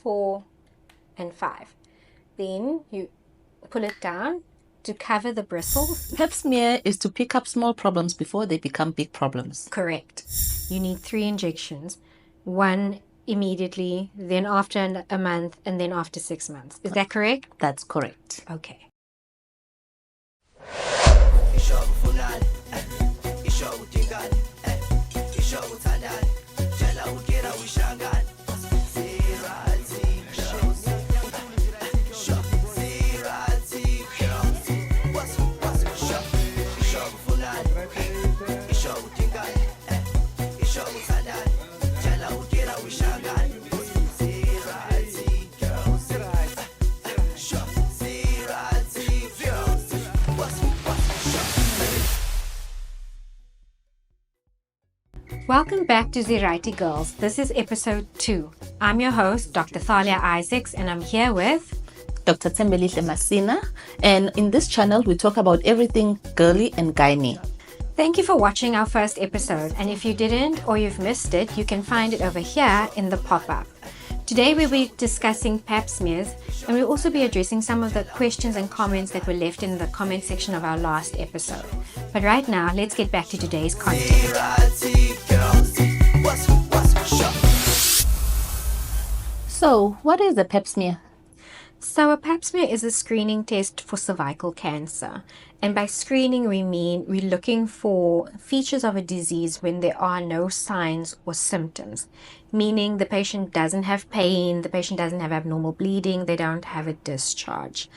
4, and 5. Then you pull it down to cover the bristles. Pap smear is to pick up small problems before they become big problems. Correct. You need 3 injections. 1 immediately, then after a month, and then after 6 months. Is that correct? That's correct. Okay. Welcome back to ziRight Girls. This is episode 2. I'm your host, Dr. Thalia Isaacs, and I'm here with Dr. Tembelihle Masina, and in this channel we talk about everything girly and gynae. Thank you for watching our first episode, and if you didn't or you've missed it, you can find it over here in the pop-up. Today we'll be discussing pap smears, and we'll also be addressing some of the questions and comments that were left in the comment section of our last episode. But right now, let's get back to today's content. So, what is a pap smear? So a pap smear is a screening test for cervical cancer. And by screening, we mean we're looking for features of a disease when there are no signs or symptoms, meaning the patient doesn't have pain, the patient doesn't have abnormal bleeding, they don't have a discharge.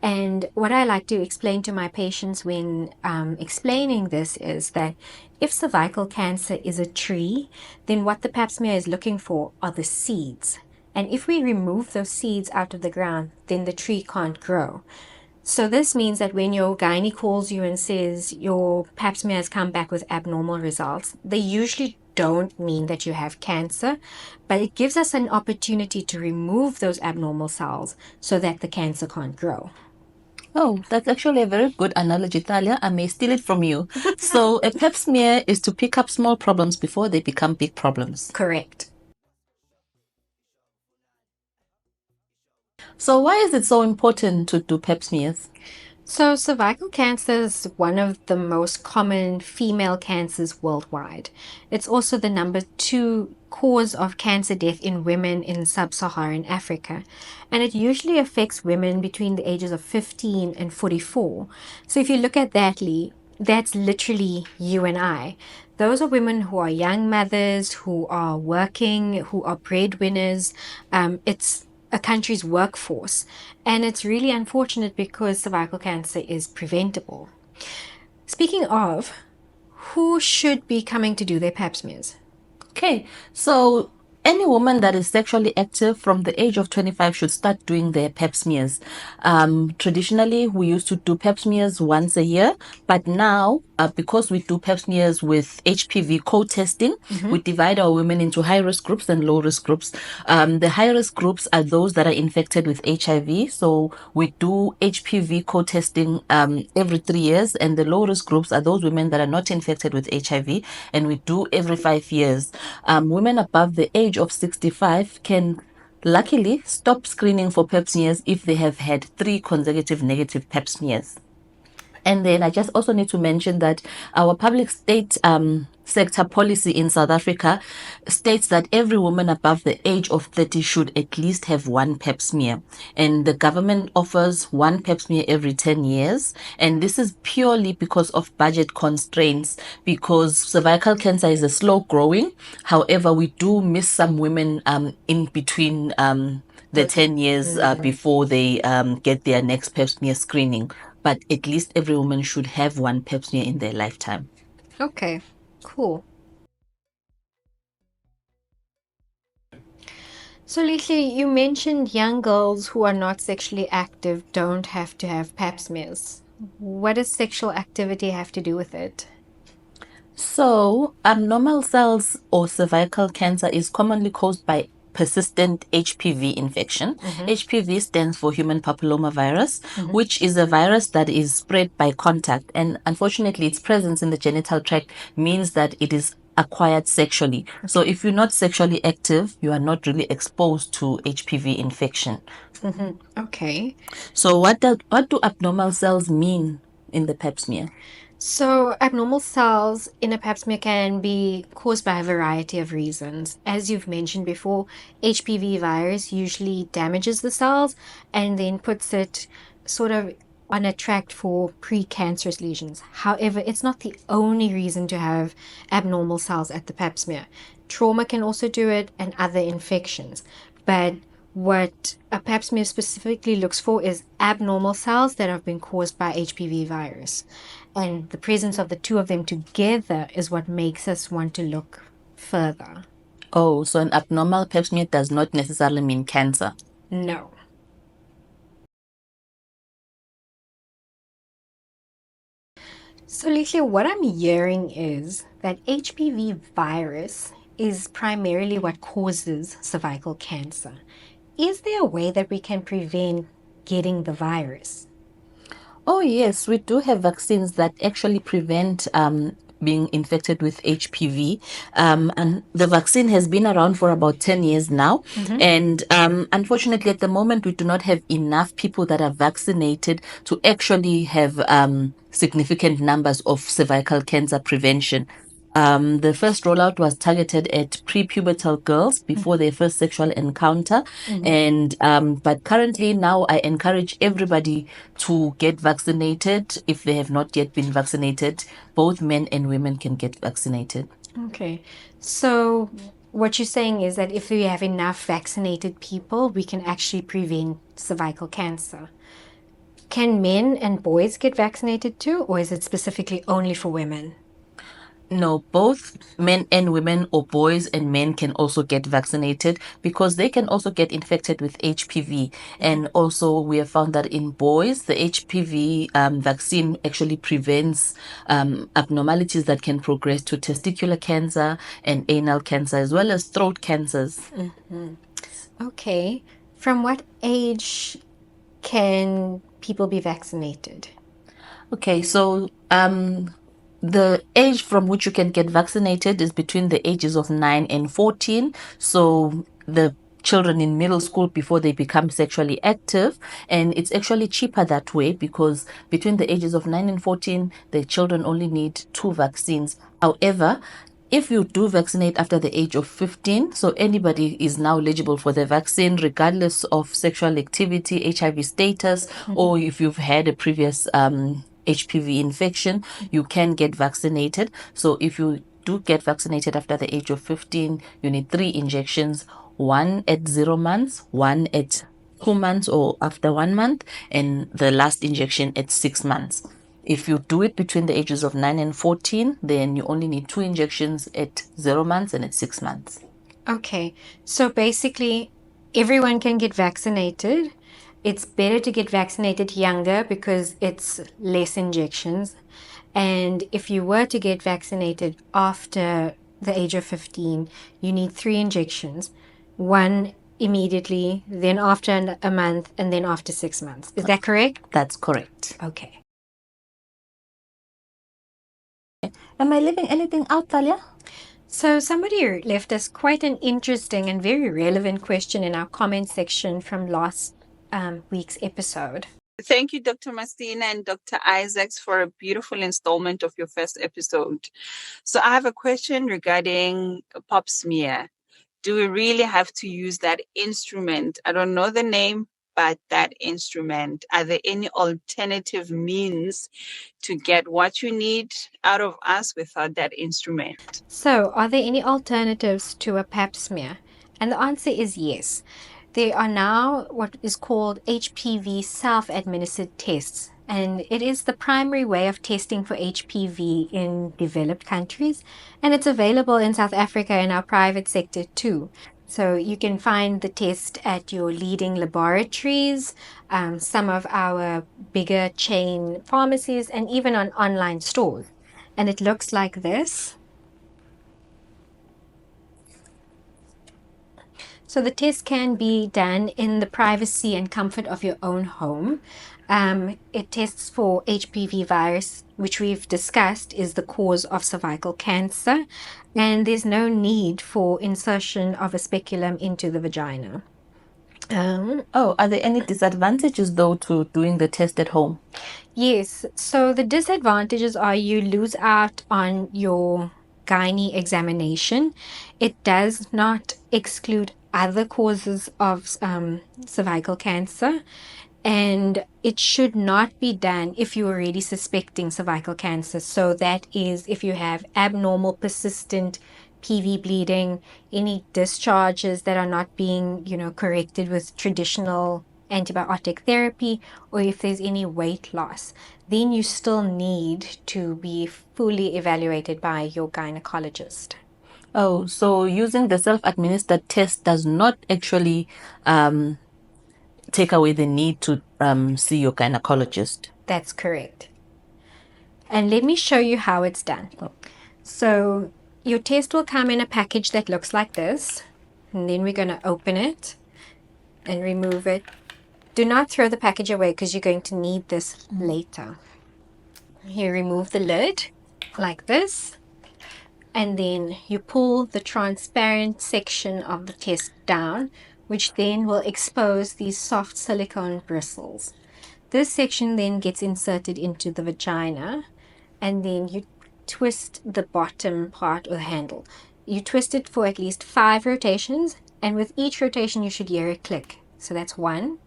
And what I like to explain to my patients when explaining this is that if cervical cancer is a tree, then what the pap smear is looking for are the seeds. And if we remove those seeds out of the ground, then the tree can't grow. So this means that when your gynae calls you and says your pap smear has come back with abnormal results, they usually don't mean that you have cancer, but it gives us an opportunity to remove those abnormal cells so that the cancer can't grow. Oh, that's actually a very good analogy, Thalia. I may steal it from you. So a pap smear is to pick up small problems before they become big problems. Correct. So why is it so important to do pap smears? So cervical cancer is one of the most common female cancers worldwide. It's also the number 2 cause of cancer death in women in sub-Saharan Africa. And it usually affects women between the ages of 15 and 44. So if you look at that, Lee, that's literally you and I. Those are women who are young mothers, who are working, who are breadwinners. It's a country's workforce. And it's really unfortunate because cervical cancer is preventable. Speaking of, who should be coming to do their pap smears? Okay, so any woman that is sexually active from the age of 25 should start doing their pap smears. Traditionally, we used to do pap smears once a year, but now, because we do pap smears with HPV co-testing, we divide our women into high-risk groups and low-risk groups. The high-risk groups are those that are infected with HIV, so we do HPV co-testing every 3 years, and the low-risk groups are those women that are not infected with HIV, and we do every 5 years. Women above the age of 65 can luckily stop screening for pap smears if they have had 3 consecutive negative pap smears. And then I just also need to mention that our public state sector policy in South Africa states that every woman above the age of 30 should at least have 1 pap smear. And the government offers 1 pap smear every 10 years. And this is purely because of budget constraints, because cervical cancer is a slow growing. However, we do miss some women in between the 10 years before they get their next pap smear screening. But at least every woman should have 1 pap smear in their lifetime. Okay, cool. So Lihle, you mentioned young girls who are not sexually active don't have to have pap smears. What does sexual activity have to do with it? So, abnormal cells or cervical cancer is commonly caused by persistent HPV infection. HPV stands for human papillomavirus, which is a virus that is spread by contact. And unfortunately, its presence in the genital tract means that it is acquired sexually. So if you're not sexually active, you are not really exposed to HPV infection. Okay. So what do abnormal cells mean in the pap smear? So, abnormal cells in a pap smear can be caused by a variety of reasons. As you've mentioned before, HPV virus usually damages the cells and then puts it sort of on a track for precancerous lesions. However, it's not the only reason to have abnormal cells at the pap smear. Trauma can also do it and other infections. But what a pap smear specifically looks for is abnormal cells that have been caused by HPV virus. And the presence of the two of them together is what makes us want to look further. Oh, so an abnormal pap smear does not necessarily mean cancer. No. So, Leslie, what I'm hearing is that HPV virus is primarily what causes cervical cancer. Is there a way that we can prevent getting the virus? Oh, yes, we do have vaccines that actually prevent being infected with HPV. And the vaccine has been around for about 10 years now. And unfortunately, at the moment, we do not have enough people that are vaccinated to actually have significant numbers of cervical cancer prevention. The first rollout was targeted at prepubertal girls before their first sexual encounter. And but currently now I encourage everybody to get vaccinated if they have not yet been vaccinated. Both men and women can get vaccinated. Okay. So, what you're saying is that if we have enough vaccinated people, we can actually prevent cervical cancer. Can men and boys get vaccinated too, or is it specifically only for women? No, both men and women, or boys and men, can also get vaccinated because they can also get infected with HPV. And also, we have found that in boys, the HPV vaccine actually prevents abnormalities that can progress to testicular cancer and anal cancer, as well as throat cancers. Okay. From what age can people be vaccinated? Okay, so the age from which you can get vaccinated is between the ages of 9 and 14. So the children in middle school before they become sexually active, and it's actually cheaper that way because between the ages of 9 and 14 the children only need two vaccines. However, if you do vaccinate after the age of 15, so anybody is now eligible for the vaccine, regardless of sexual activity, HIV status, or if you've had a previous HPV infection, you can get vaccinated. So if you do get vaccinated after the age of 15, you need three injections, one at 0 months, one at 2 months or after 1 month, and the last injection at 6 months. If you do it between the ages of 9 and 14, then you only need two injections at 0 months and at 6 months. Okay. So basically, everyone can get vaccinated. It's better to get vaccinated younger because it's less injections. And if you were to get vaccinated after the age of 15, you need three injections, one immediately, then after a month, and then after 6 months. Is that correct? That's correct. Okay. Am I leaving anything out, Talia? So somebody left us quite an interesting and very relevant question in our comment section from last week's episode. Thank you, Dr. Mastina and Dr. Isaacs, for a beautiful installment of your first episode. So I have a question regarding pap smear. Do we really have to use that instrument? I don't know the name, but that instrument. Are there any alternative means to get what you need out of us without that instrument? So, are there any alternatives to a pap smear? And the answer is yes. There are now what is called HPV self-administered tests, and it is the primary way of testing for HPV in developed countries, and it's available in South Africa in our private sector too. So you can find the test at your leading laboratories, some of our bigger chain pharmacies, and even on online stores. And it looks like this. So the test can be done in the privacy and comfort of your own home. It tests for HPV virus, which we've discussed is the cause of cervical cancer, and there's no need for insertion of a speculum into the vagina. Oh, are there any disadvantages though to doing the test at home? Yes, so the disadvantages are you lose out on your gynae examination. It does not exclude other causes of cervical cancer, and it should not be done if you're already suspecting cervical cancer. So that is if you have abnormal, persistent PV bleeding, any discharges that are not being, corrected with traditional antibiotic therapy, or if there's any weight loss, then you still need to be fully evaluated by your gynecologist. Oh, so using the self-administered test does not actually take away the need to see your gynecologist. That's correct. And let me show you how it's done. So your test will come in a package that looks like this, and then we're going to open it and remove it. Do not throw the package away because you're going to need this later. You remove the lid like this, and then you pull the transparent section of the test down, which then will expose these soft silicone bristles. This section then gets inserted into the vagina, and then you twist the bottom part of the handle. You twist it for at least 5 rotations, and with each rotation you should hear a click. So that's 1,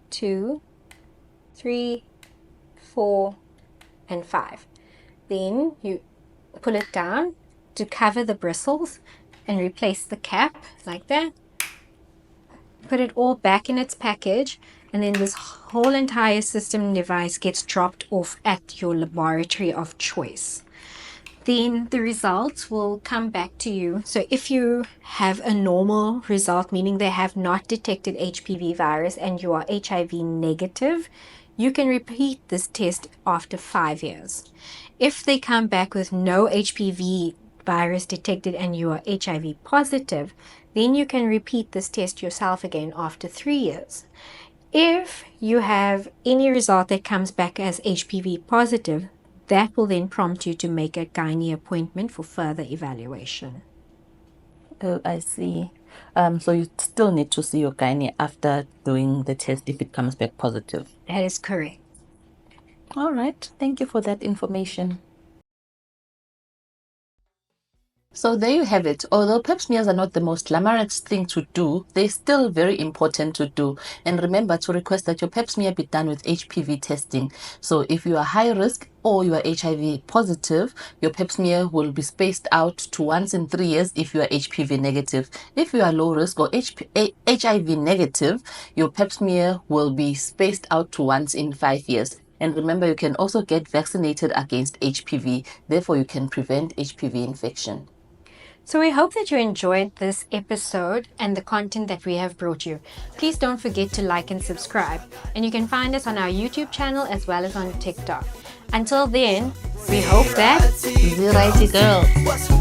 2, 3, 4, and 5. Then you pull it down to cover the bristles and replace the cap like that. Put it all back in its package, and then this whole entire system device gets dropped off at your laboratory of choice. Then the results will come back to you. So if you have a normal result, meaning they have not detected HPV virus and you are HIV negative, you can repeat this test after 5 years. If they come back with no HPV virus detected and you are HIV positive, then you can repeat this test yourself again after 3 years. If you have any result that comes back as HPV positive, that will then prompt you to make a gynae appointment for further evaluation. Oh, I see. So you still need to see your gynae after doing the test if it comes back positive. That is correct. All right. Thank you for that information. So there you have it. Although pap smears are not the most glamorous thing to do, they're still very important to do. And remember to request that your pap smear be done with HPV testing. So if you are high risk or you are HIV positive, your pap smear will be spaced out to once in 3 years if you are HPV negative. If you are low risk or HIV negative, your pap smear will be spaced out to once in 5 years. And remember, you can also get vaccinated against HPV. Therefore, you can prevent HPV infection. So we hope that you enjoyed this episode and the content that we have brought you. Please don't forget to like and subscribe. And you can find us on our YouTube channel as well as on TikTok. Until then, we hope that ziRight girl.